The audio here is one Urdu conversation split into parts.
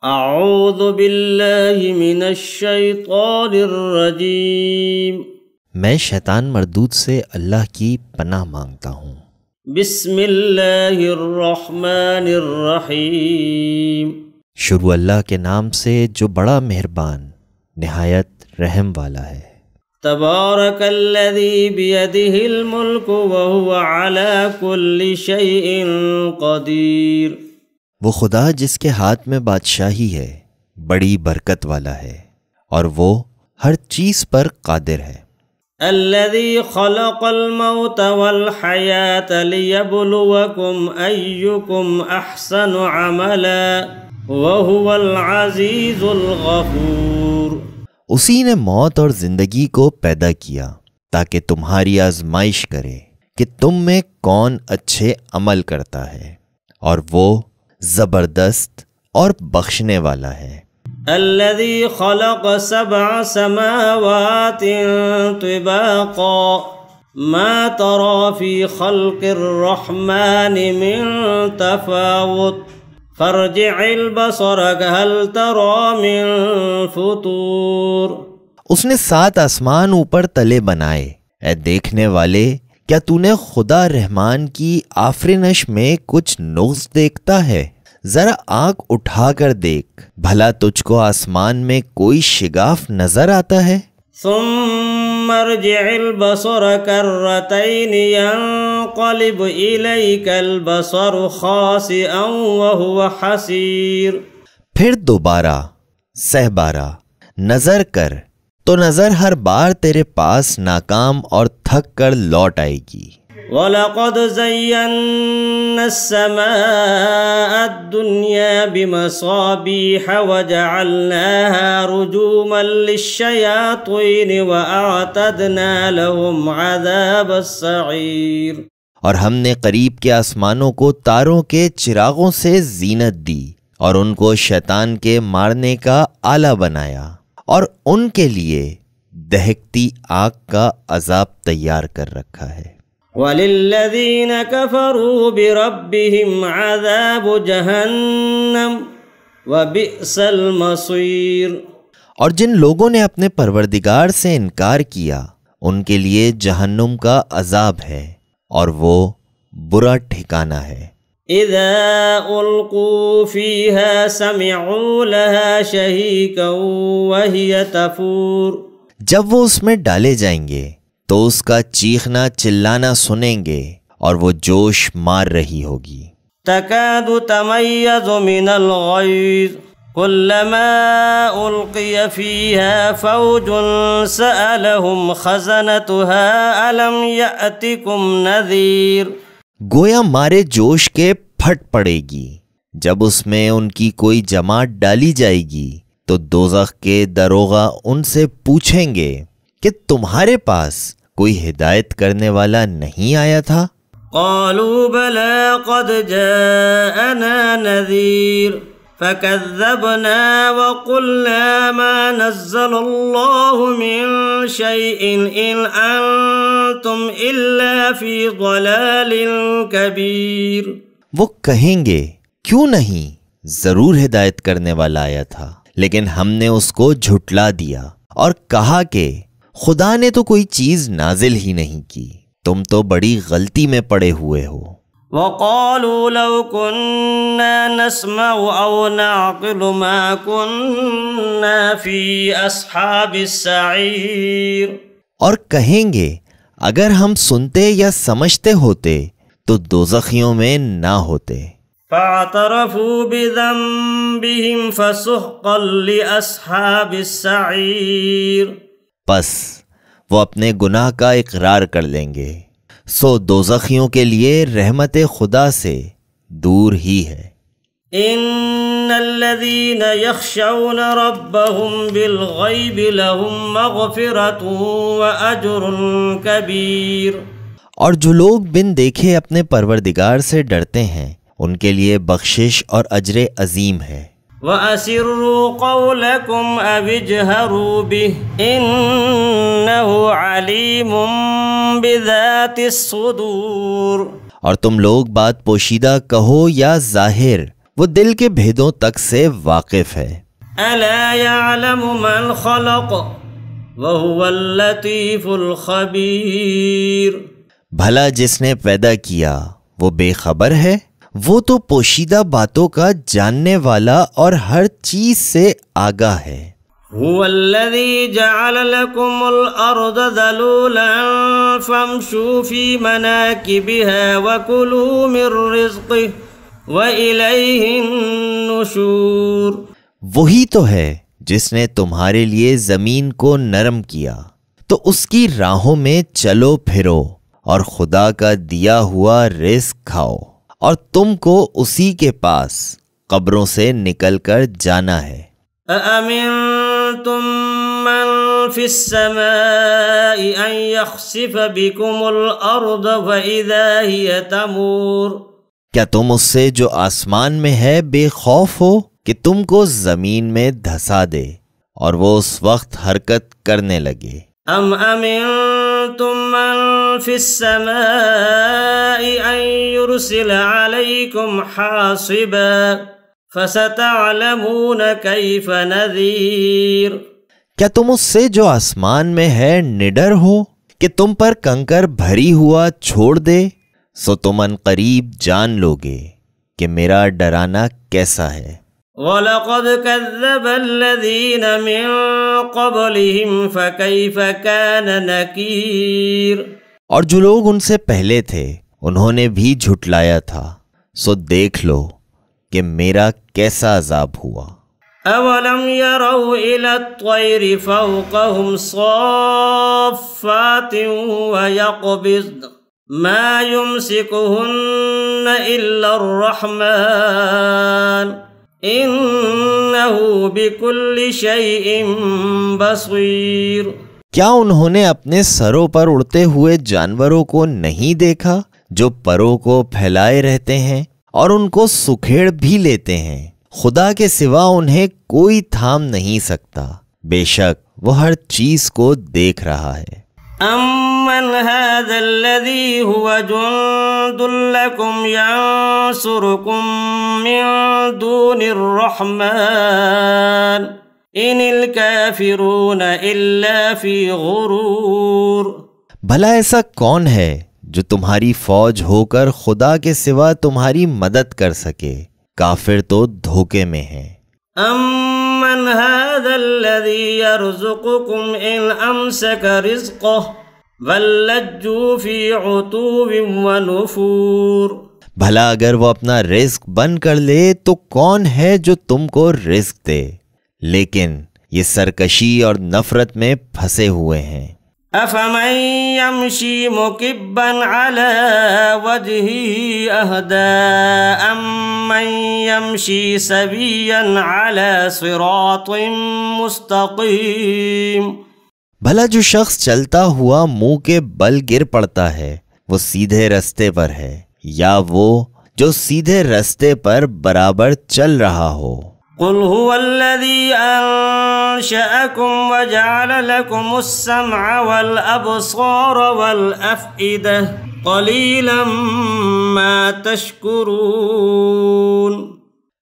اعوذ باللہ من الشیطان الرجیم۔ میں شیطان مردود سے اللہ کی پناہ مانگتا ہوں۔ بسم اللہ الرحمن الرحیم۔ شروع اللہ کے نام سے جو بڑا مہربان نہایت رحم والا ہے۔ تبارک الذی بیدہ الملک وہو علی کل شیء قدیر۔ وہ خدا جس کے ہاتھ میں بادشاہی ہے بڑی برکت والا ہے اور وہ ہر چیز پر قادر ہے۔ الذی خلق الموت والحیاۃ لیبلوکم ایکم احسن عملا وہو العزیز الغفور۔ اسی نے موت اور زندگی کو پیدا کیا تاکہ تمہاری آزمائش کرے کہ تم میں کون اچھے عمل کرتا ہے، اور وہ زبردست اور بخشنے والا ہے۔ الذي خلق 7 سماوات طباقا ما ترى في خلق الرحمن من تفاوت فارجع البصر هل ترى من فطور۔ اس نے 7 آسمان اوپر تلے بنائے۔ اے دیکھنے والے، کیا تو نے خدا رحمان کی آفرینش میں کچھ نقص دیکھتا ہے؟ ذرا آنکھ اٹھا کر دیکھ، بھلا تجھ کو آسمان میں کوئی شگاف نظر آتا ہے؟ ثم ارجع البصر كرتين ينقلب إليك البصر خاسئا وهو حسير۔ پھر دوبارہ سہ بارہ نظر کر تو نظر ہر بار تیرے پاس ناکام اور تھک کر لوٹ آئے گی۔ وَلَقَدْ زَيَّنَّا السَّمَاءَ الدُّنْيَا بِمَصَابِيحَ وَجَعَلْنَاهَا رُجُومًا لِلشَّيَاطِينِ وَأَعْتَدْنَا لَهُمْ عَذَابَ السَّعِيرِ۔ اور ہم نے قریب کے آسمانوں کو تاروں کے چراغوں سے زینت دی اور ان کو شیطان کے مارنے کا آلہ بنایا، اور ان کے لیے دہکتی آگ کا عذاب تیار کر رکھا ہے۔ وَلِلَّذِينَ كَفَرُوا بِرَبِّهِمْ عَذَابُ جَهَنَّمَ وَبِئْسَ الْمَصِيرُ۔ اور جن لوگوں نے اپنے پروردگار سے انکار کیا ان کے لیے جہنم کا عذاب ہے اور وہ برا ٹھکانہ ہے۔ اذا القوا فيها سمعوا لها شهيقا وهي تفور۔ جب وہ اس میں ڈالے جائیں گے تو اس کا چیخنا چلانا سنیں گے اور وہ جوش مار رہی ہوگی۔ تكاد تميز من الغيظ كلما ألقي فيها فوج سألهم خزنتها ألم يأتكم نذير۔ گویا مارے جوش کے پھٹ پڑے گی۔ جب اس میں ان کی کوئی جماعت ڈالی جائے گی تو دوزخ کے داروغہ ان سے پوچھیں گے کہ تمہارے پاس کوئی ہدایت کرنے والا نہیں آیا تھا؟ قالوا بلى قد جاءنا نذير فكذبنا وقلنا ما نزل الله من شيء إن أنتم إلا في ضلال كبير۔ وہ کہیں گے کیوں نہیں، ضرور ہدایت کرنے والا آیا تھا، لیکن ہم نے اس کو جھٹلا دیا اور کہا کہ خدا نے تو کوئی چیز نازل ہی نہیں کی، تم تو بڑی غلطی میں پڑے ہوئے ہو۔ وقالوا لو كنا نسمع أو نعقل ما كنا في أصحاب السعير۔ اور کہیں گے اگر ہم سنتے یا سمجھتے ہوتے تو دوزخیوں میں نہ ہوتے۔ فاعترفوا بذنبهم فسحقا لأصحاب السعير۔ پس وہ اپنے گناہ کا اقرار کر لیں گے، سو دوزخیوں کے لیے رحمت خدا سے دور ہی ہے۔ ان الذين يخشون ربهم بالغيب لهم مغفرة واجر كبير۔ اور جو لوگ بن دیکھے اپنے پروردگار سے ڈرتے ہیں ان کے لیے بخشش اور اجر عظیم ہے۔ وَأَسِرُّوا قَوْلَكُمْ أَوِ اجْهَرُوا بِهِ إِنَّهُ عَلِيمٌ بِذَاتِ الصُّدُورِ۔ اور تم لوگ بات پوشیدہ کہو یا ظاہر، وہ دل کے بھیدوں تک سے واقف ہے۔ ألا يعلم من خلق وهو اللطيف الخبير۔ بھلا جس نے پیدا کیا وہ بے خبر ہے؟ وہ تو پوشیدہ باتوں کا جاننے والا اور ہر چیز سے آگاہ ہے۔ هو الذي جعل لكم الأرض ذلولا فامشوا في مناكبها وكلوا من رزقه وإليه النشور۔ وہی تو ہے جس نے تمہارے لیے زمین کو نرم کیا، تو اس کی راہوں میں چلو پھرو اور خدا کا دیا ہوا رزق کھاؤ، اور تم کو اسی کے پاس قبروں سے نکل کر جانا ہے۔ أأمنتم من في السماء أن يخسف بكم الأرض فإذا هي تمور۔ کیا تم اس سے جو آسمان میں ہے بے خوف ہو کہ تم کو زمین میں دھسا دے اور وہ اس وقت حرکت کرنے لگے؟ ام امنتم من في السماء ان يرسل عليكم حاصبا فستعلمون كيف نذير۔ کیا تم اس سے جو آسمان میں ہے نڈر ہو کہ تم پر کنکر بھری ہوا چھوڑ دے؟ سو تم ان قریب جان لوگے کہ میرا ڈرانا کیسا ہے۔ وَلَقَدْ كَذَّبَ الَّذِينَ مِن قَبْلِهِمْ فَكَيْفَ كَانَ نَكِيرٌ۔ اور جو لوگ ان سے پہلے تھے انہوں نے بھی جھٹلایا تھا، سو دیکھ لو کہ میرا کیسا عذاب ہوا۔ أَوَلَمْ يَرَوْا إِلَى الطَّيْرِ فَوْقَهُمْ صَافَّاتٍ وَيَقْبِضْنَ مَا يُمْسِكُهُنَّ إِلَّا الرَّحْمَنُ إِنَّهُ بِكُلِّ شَيْءٍ بَصِيرٌ۔ کیا انہوں نے اپنے سروں پر اڑتے ہوئے جانوروں کو نہیں دیکھا جو پروں کو پھیلائے رہتے ہیں اور ان کو سکھیڑ بھی لیتے ہیں؟ خدا کے سوا انہیں کوئی تھام نہیں سکتا، بے شک وہ ہر چیز کو دیکھ رہا ہے۔ أَمَّنْ هَذَا الَّذِي هُوَ جُنْدٌ لَكُمْ يَنْصُرُكُمْ مِنْ دُونِ الرَّحْمَنِ إِنِ الْكَافِرُونَ إِلَّا فِي غُرُورٍ۔ بھلا ایسا کون ہے جو تمہاری فوج ہو کر خدا کے سوا تمہاری مدد کر سکے؟ کافر تو دھوکے میں ہیں۔ أَمَّنْ هَذَا الَّذِي يَرْزُقُكُمْ إِنْ أَمْسَكَ رِزْقَهُ بَل لَجُّوا فِي عُتُوٍّ وَنُفُورٍ۔ بھلا اگر وہ اپنا رزق بند کر لے تو کون ہے جو تم کو رزق دے؟ لیکن یہ سرکشی اور نفرت میں پھنسے ہوئے ہیں۔ أَفَمَن يَمْشِي مُكِبًّا عَلَى وَجْهِهِ أَهْدَىٰ أَمَّن يَمْشِي سَوِيًّا عَلَى صِرَاطٍ مُسْتَقِيمٍ۔ بھلا جو شخص چلتا ہوا منہ کے بل گر پڑتا ہے وہ سیدھے رستے پر ہے، یا وہ جو سیدھے رستے پر برابر چل رہا ہو؟ قل هو الذي أنشأكم وجعل لكم السمع والأبصار والأفئدة قليلا ما تشكرون۔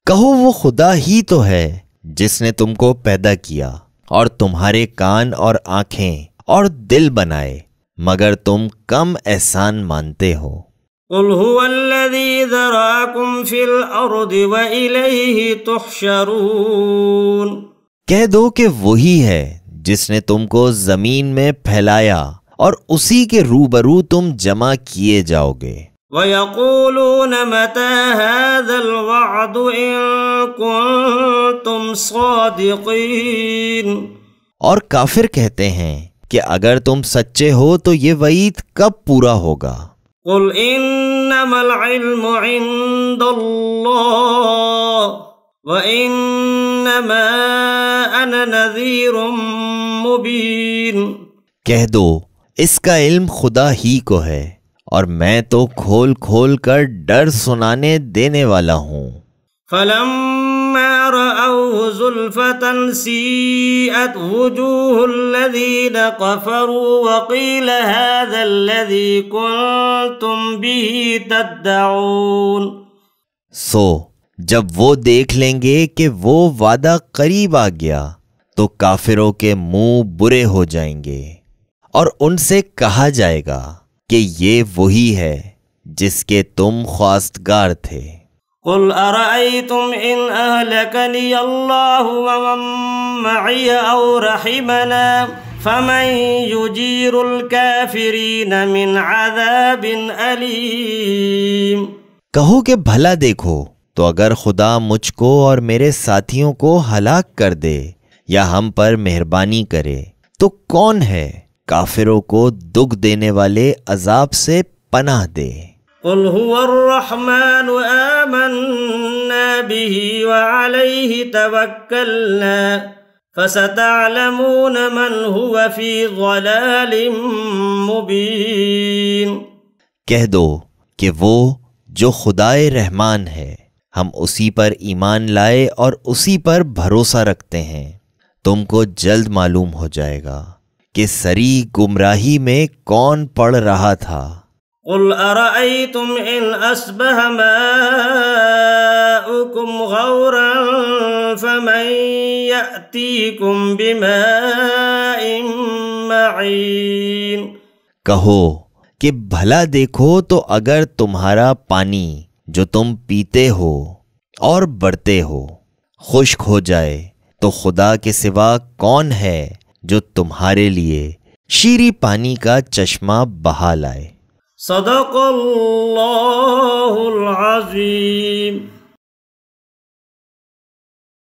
کہو وہ خدا ہی تو ہے جس نے تم کو پیدا کیا اور تمہارے کان اور آنکھیں اور دل بنائے، مگر تم کم احسان مانتے ہو۔ قل هو الذي ذرأكم في الأرض وإليه تحشرون۔ کہہ دو کہ وہی ہے جس نے تم کو زمین میں پھیلایا اور اسی کے روبرو تم جمع کیے جاؤ گے۔ وَيَقُولُونَ مَتَى هَذَا الْوَعْدُ إِن كُنتُمْ صَادِقِينَ۔ اور کافر کہتے ہیں کہ اگر تم سچے ہو تو یہ وعید کب پورا ہوگا؟ قل انما العلم عند اللہ وانما انا نذیر مبین۔ کہہ دو اس کا علم خدا ہی کو ہے اور میں تو کھول کھول کر ڈر سنانے دینے والا ہوں۔ فلما رأوه زلفة سيئت وجوه الذين كفروا وقيل هذا الذي كنتم به تدعون۔ سو جب وہ دیکھ لیں گے کہ وہ وعدہ قریب آ گیا تو کافروں کے منہ برے ہو جائیں گے اور ان سے کہا جائے گا کہ یہ وہی ہے جس کے تم خواستگار تھے۔ قل ارأيتم ان اهلكني الله ومن معي او رحمنا فمن يجير الكافرين من عذاب أليم۔ کہو کہ بھلا دیکھو تو اگر خدا مجھ کو اور میرے ساتھیوں کو ہلاک کر دے یا ہم پر مہربانی کرے تو کون ہے کافروں کو دکھ دینے والے عذاب سے پناہ دے۔ قل هو الرحمن آمنا به وعليه توكلنا فستعلمون من هو في ضلال مبين۔ کہہ دو کہ وہ جو خدائے رحمان ہے، ہم اسی پر ایمان لائے اور اسی پر بھروسہ رکھتے ہیں، تم کو جلد معلوم ہو جائے گا کہ سری گمراہی میں کون پڑ رہا تھا۔ قل ارأيتم ان اصبح ماؤكم غورا فمن يأتيكم بماء معين۔ کہو کہ بھلا دیکھو تو اگر تمہارا پانی جو تم پیتے ہو اور بڑھتے ہو خشک ہو جائے تو خدا کے سوا کون ہے جو تمہارے لیے شیریں پانی کا چشمہ بہا لائے۔ صدق اللہ العظیم۔